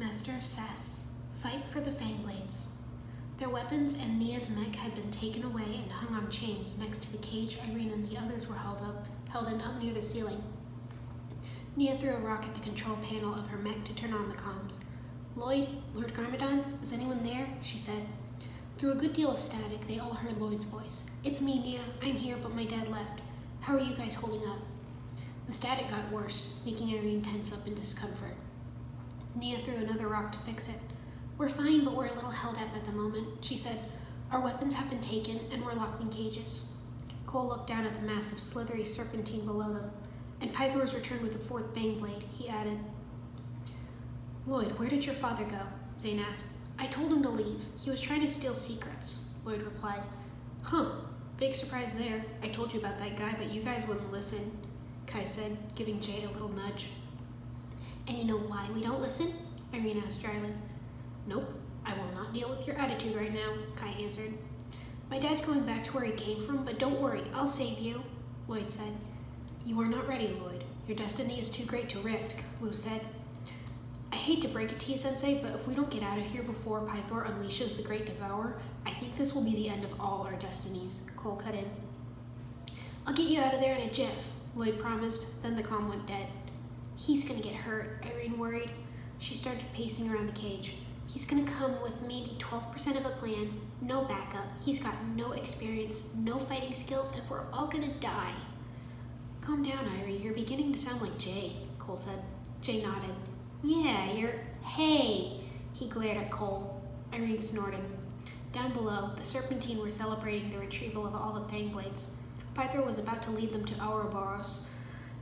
Master of Sass, fight for the Fangblades. Their weapons and Nia's mech had been taken away and hung on chains next to the cage Irene and the others were held in up near the ceiling. Nia threw a rock at the control panel of her mech to turn on the comms. "Lloyd, Lord Garmadon, is anyone there?" she said. Through a good deal of static, they all heard Lloyd's voice. "It's me, Nia. I'm here, but my dad left. How are you guys holding up?" The static got worse, making Irene tense up in discomfort. Nia threw another rock to fix it. "We're fine, but we're a little held up at the moment," she said. "Our weapons have been taken, and we're locked in cages." Cole looked down at the massive, slithery serpentine below them. "And Pythor's returned with the fourth Fangblade," he added. "Lloyd, where did your father go?" Zane asked. "I told him to leave. He was trying to steal secrets," Lloyd replied. "Huh, big surprise there. I told you about that guy, but you guys wouldn't listen," Kai said, giving Jay a little nudge. "And you know why we don't listen?" Irene asked dryly. "Nope, I will not deal with your attitude right now," Kai answered. "My dad's going back to where he came from, but don't worry, I'll save you," Lloyd said. "You are not ready, Lloyd. Your destiny is too great to risk," Wu said. "I hate to break it to you, Sensei, but if we don't get out of here before Pythor unleashes the Great Devourer, I think this will be the end of all our destinies," Cole cut in. "I'll get you out of there in a jiff," Lloyd promised. Then the comm went dead. "He's gonna get hurt," Irene worried. She started pacing around the cage. "He's gonna come with maybe 12% of a plan, no backup. He's got no experience, no fighting skills, and we're all gonna die." "Calm down, Irie. You're beginning to sound like Jay," Cole said. Jay nodded. "Yeah, Hey!" He glared at Cole. Irene snorted. Down below, the Serpentine were celebrating the retrieval of all the Fangblades. Pythor was about to lead them to Ouroboros,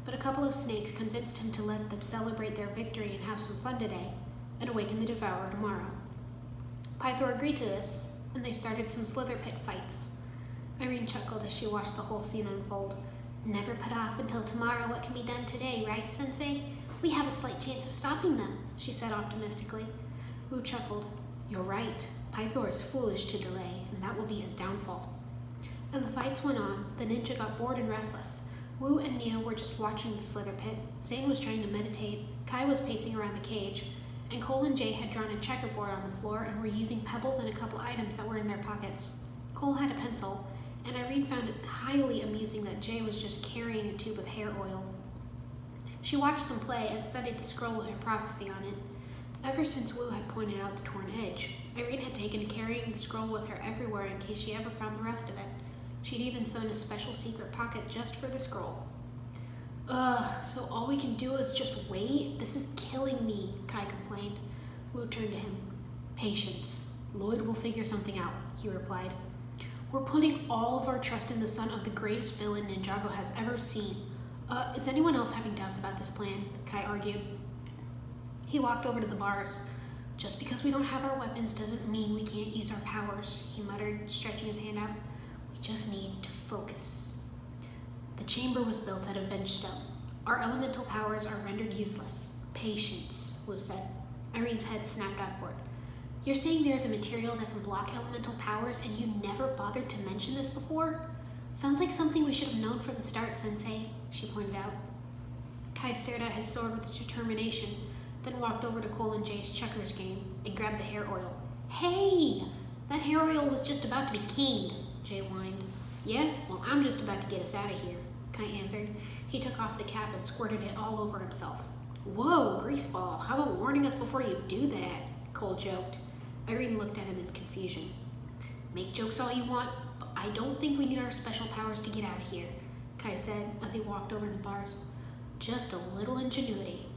but a couple of snakes convinced him to let them celebrate their victory and have some fun today, and awaken the Devourer tomorrow. Pythor agreed to this, and they started some slither pit fights. Irene chuckled as she watched the whole scene unfold. "Never put off until tomorrow what can be done today, right, Sensei? We have a slight chance of stopping them," she said optimistically. Wu chuckled. "You're right. Pythor is foolish to delay, and that will be his downfall." As the fights went on, the ninja got bored and restless. Wu and Nia were just watching the slither pit. Zane was trying to meditate. Kai was pacing around the cage, and Cole and Jay had drawn a checkerboard on the floor and were using pebbles and a couple items that were in their pockets. Cole had a pencil, and Irene found it highly amusing that Jay was just carrying a tube of hair oil. She watched them play and studied the scroll with her prophecy on it. Ever since Wu had pointed out the torn edge, Irene had taken to carrying the scroll with her everywhere in case she ever found the rest of it. She'd even sewn a special secret pocket just for the scroll. "Ugh, so all we can do is just wait? This is killing me," Kai complained. Wu turned to him. "Patience. Lloyd will figure something out," he replied. "We're putting all of our trust in the son of the greatest villain Ninjago has ever seen. Is anyone else having doubts about this plan?" Kai argued. He walked over to the bars. "Just because we don't have our weapons doesn't mean we can't use our powers," he muttered, stretching his hand out. "We just need to focus." The chamber was built out of venge stone. "Our elemental powers are rendered useless." "Patience," Wu said. Irene's head snapped upward. "You're saying there's a material that can block elemental powers and you never bothered to mention this before? Sounds like something we should have known from the start, Sensei," she pointed out. Kai stared at his sword with determination, then walked over to Cole and Jay's checkers game and grabbed the hair oil. "Hey! That hair oil was just about to be keened," Jay whined. "Yeah? Well, I'm just about to get us out of here," Kai answered. He took off the cap and squirted it all over himself. "Whoa, greaseball, how about warning us before you do that?" Cole joked. Irene looked at him in confusion. "Make jokes all you want, but I don't think we need our special powers to get out of here," Kai said as he walked over the bars. "Just a little ingenuity."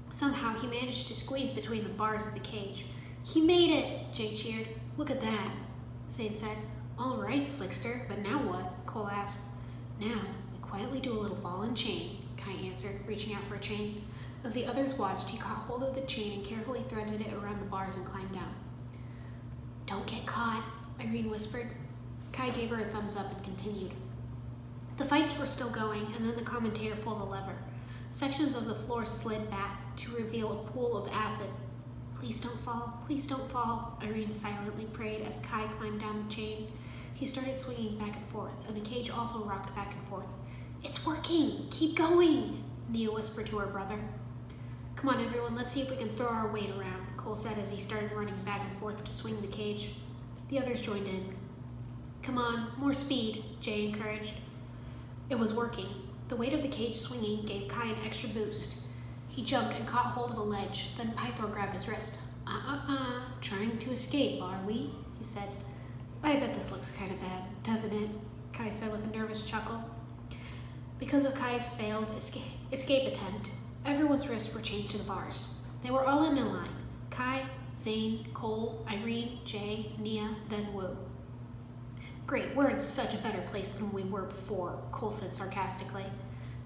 Somehow he managed to squeeze between the bars of the cage. "He made it!" Jay cheered. "Look at that," Zane said. "All right, Slickster, but now what?" Cole asked. "Now, we quietly do a little ball and chain," Kai answered, reaching out for a chain. As the others watched, he caught hold of the chain and carefully threaded it around the bars and climbed down. "Don't get caught," Irene whispered. Kai gave her a thumbs up and continued. The fights were still going, and then the commentator pulled a lever. Sections of the floor slid back to reveal a pool of acid. "Please don't fall, please don't fall," Irene silently prayed as Kai climbed down the chain. He started swinging back and forth, and the cage also rocked back and forth. "It's working! Keep going!" Nia whispered to her brother. Come on, everyone, let's see if we can throw our weight around, Cole said as he started running back and forth to swing the cage. The others joined in. Come on, more speed, Jay encouraged. It was working. The weight of the cage swinging gave Kai an extra boost. He jumped and caught hold of a ledge, then Pythor grabbed his wrist. Trying to escape, are we? He said. I bet this looks kind of bad, doesn't it? Kai said with a nervous chuckle. Because of Kai's failed escape attempt, everyone's wrists were changed to the bars. They were all in a line. Kai, Zane, Cole, Irene, Jay, Nia, then Wu. Great, we're in such a better place than we were before, Cole said sarcastically.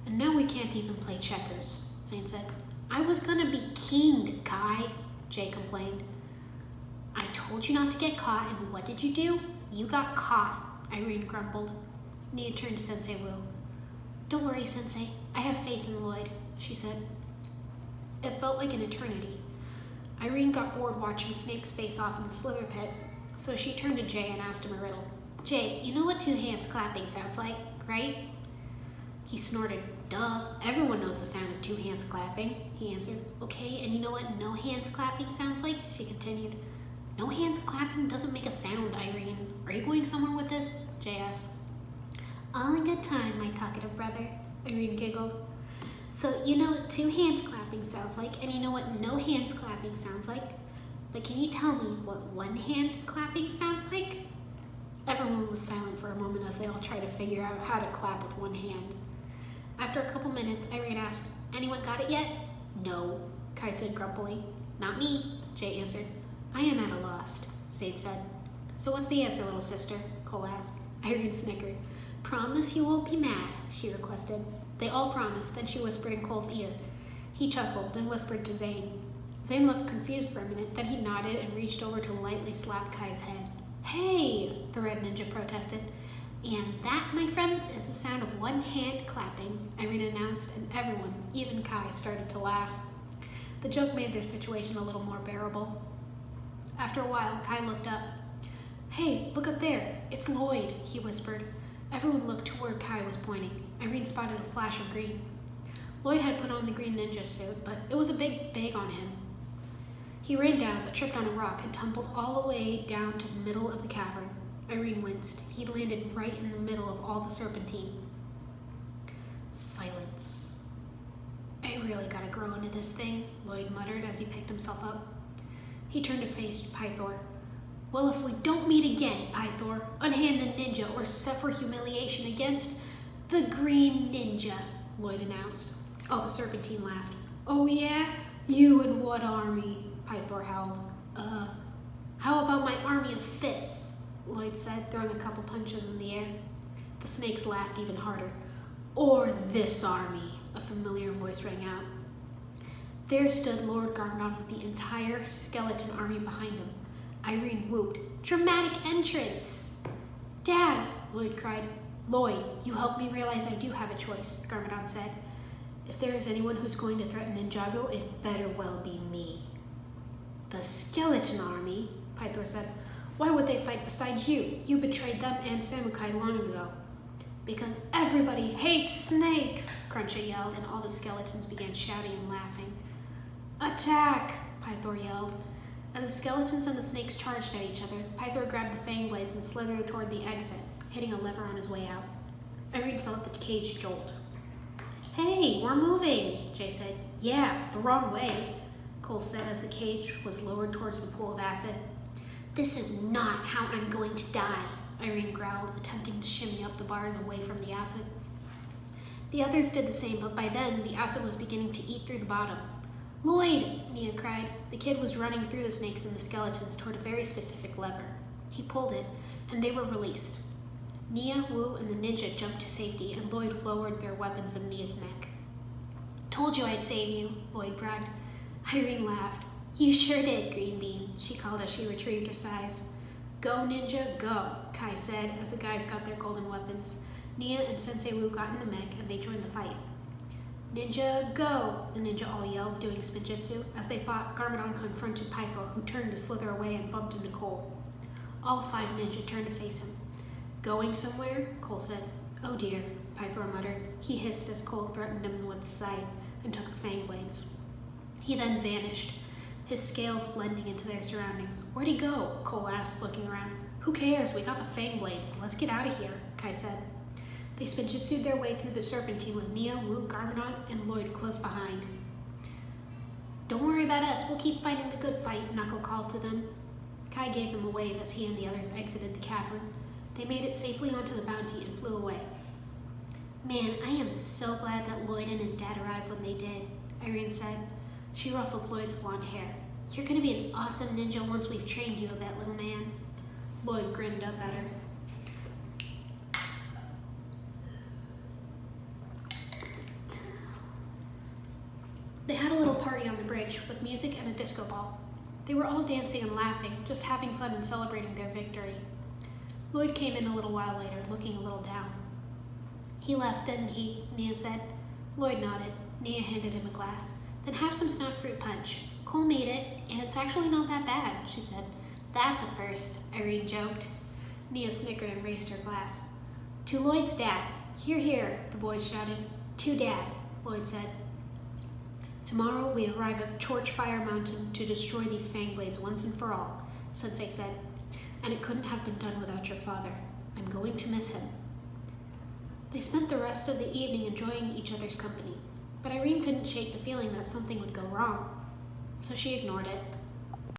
And now we can't even play checkers, Zane said. I was gonna be kinged, Kai, Jay complained. I told you not to get caught, and what did you do? You got caught, Irene grumbled. Nia turned to Sensei Wu. Don't worry, Sensei. I have faith in Lloyd, she said. It felt like an eternity. Irene got bored watching snakes face off in the slither pit, so she turned to Jay and asked him a riddle. Jay, you know what two hands clapping sounds like, right? He snorted. Duh, everyone knows the sound of two hands clapping, he answered. Okay, and you know what no hands clapping sounds like? She continued. No hands clapping doesn't make a sound, Irene. Are you going somewhere with this? Jay asked. All in good time, my talkative brother, Irene giggled. So you know what two hands clapping sounds like, and you know what no hands clapping sounds like. But can you tell me what one hand clapping sounds like? Everyone was silent for a moment as they all tried to figure out how to clap with one hand. After a couple minutes, Irene asked, anyone got it yet? No, Kai said grumpily. Not me, Jay answered. I am at a loss, Zane said. So what's the answer, little sister? Cole asked. Irene snickered. Promise you won't be mad, she requested. They all promised, then she whispered in Cole's ear. He chuckled, then whispered to Zane. Zane looked confused for a minute, then he nodded and reached over to lightly slap Kai's head. Hey, the red ninja protested. And that, my friends, is the sound of one hand clapping, Irene announced, and everyone, even Kai, started to laugh. The joke made their situation a little more bearable. After a while, Kai looked up. Hey, look up there. It's Lloyd, he whispered. Everyone looked to where Kai was pointing. Irene spotted a flash of green. Lloyd had put on the green ninja suit, but it was a big bag on him. He ran down, but tripped on a rock and tumbled all the way down to the middle of the cavern. Irene winced. He landed right in the middle of all the serpentine. Silence. I really gotta grow into this thing, Lloyd muttered as he picked himself up. He turned to face Pythor. Well, if we don't meet again, Pythor, unhand the ninja or suffer humiliation against the green ninja, Lloyd announced. All the serpentine laughed. Oh yeah? You and what army? Pythor howled. How about my army of fists? Lloyd said, throwing a couple punches in the air. The snakes laughed even harder. Or this army, a familiar voice rang out. There stood Lord Garmadon with the entire skeleton army behind him. Irene whooped. Dramatic entrance! Dad, Lloyd cried. Lloyd, you helped me realize I do have a choice, Garmadon said. If there is anyone who's going to threaten Ninjago, it better well be me. The skeleton army, Pythor said. Why would they fight besides you? You betrayed them and Samukai long ago. Because everybody hates snakes, Cruncher yelled, and all the skeletons began shouting and laughing. Attack, Pythor yelled. As the skeletons and the snakes charged at each other, Pythor grabbed the Fangblades and slithered toward the exit, hitting a lever on his way out. Irene felt the cage jolt. Hey, we're moving, Jay said. Yeah, the wrong way, Cole said as the cage was lowered towards the pool of acid. This is not how I'm going to die, Irene growled, attempting to shimmy up the bars away from the acid. The others did the same, but by then the acid was beginning to eat through the bottom. Lloyd, Nia cried. The kid was running through the snakes and the skeletons toward a very specific lever. He pulled it, and they were released. Nia, Wu, and the ninja jumped to safety, and Lloyd lowered their weapons in Nia's mech. Told you I'd save you, Lloyd bragged. Irene laughed. You sure did, Green Bean, she called as she retrieved her size. Go, ninja, go, Kai said as the guys got their golden weapons. Nia and Sensei Wu got in the mech, and they joined the fight. Ninja, go, the ninja all yelled, doing spinjitzu. As they fought, Garmadon confronted Pythor, who turned to slither away and bumped into Cole. All 5 ninja turned to face him. Going somewhere? Cole said. Oh dear, Pythor muttered. He hissed as Cole threatened him with the scythe and took the Fangblades. He then vanished, his scales blending into their surroundings. "Where'd he go?" Cole asked, looking around. "Who cares? We got the Fangblades. Let's get out of here," Kai said. They spinjitzu'd their way through the Serpentine with Nia, Wu, Garmadon, and Lloyd close behind. "Don't worry about us. We'll keep fighting the good fight," Knuckle called to them. Kai gave them a wave as he and the others exited the cavern. They made it safely onto the Bounty and flew away. "Man, I am so glad that Lloyd and his dad arrived when they did," Irene said. She ruffled Lloyd's blonde hair. "You're going to be an awesome ninja once we've trained you a bit, little man." Lloyd grinned up at her. They had a little party on the bridge with music and a disco ball. They were all dancing and laughing, just having fun and celebrating their victory. Lloyd came in a little while later, looking a little down. "He left, didn't he?" Nia said. Lloyd nodded. Nia handed him a glass. "Then have some snack fruit punch. Cole made it, and it's actually not that bad," she said. "That's a first," Irene joked. Nia snickered and raised her glass. "To Lloyd's dad." "Hear, hear," the boys shouted. "To Dad," Lloyd said. "Tomorrow we arrive at Torchfire Mountain to destroy these Fangblades once and for all," Sensei said. "And it couldn't have been done without your father. I'm going to miss him." They spent the rest of the evening enjoying each other's company, but Irene couldn't shake the feeling that something would go wrong, so she ignored it.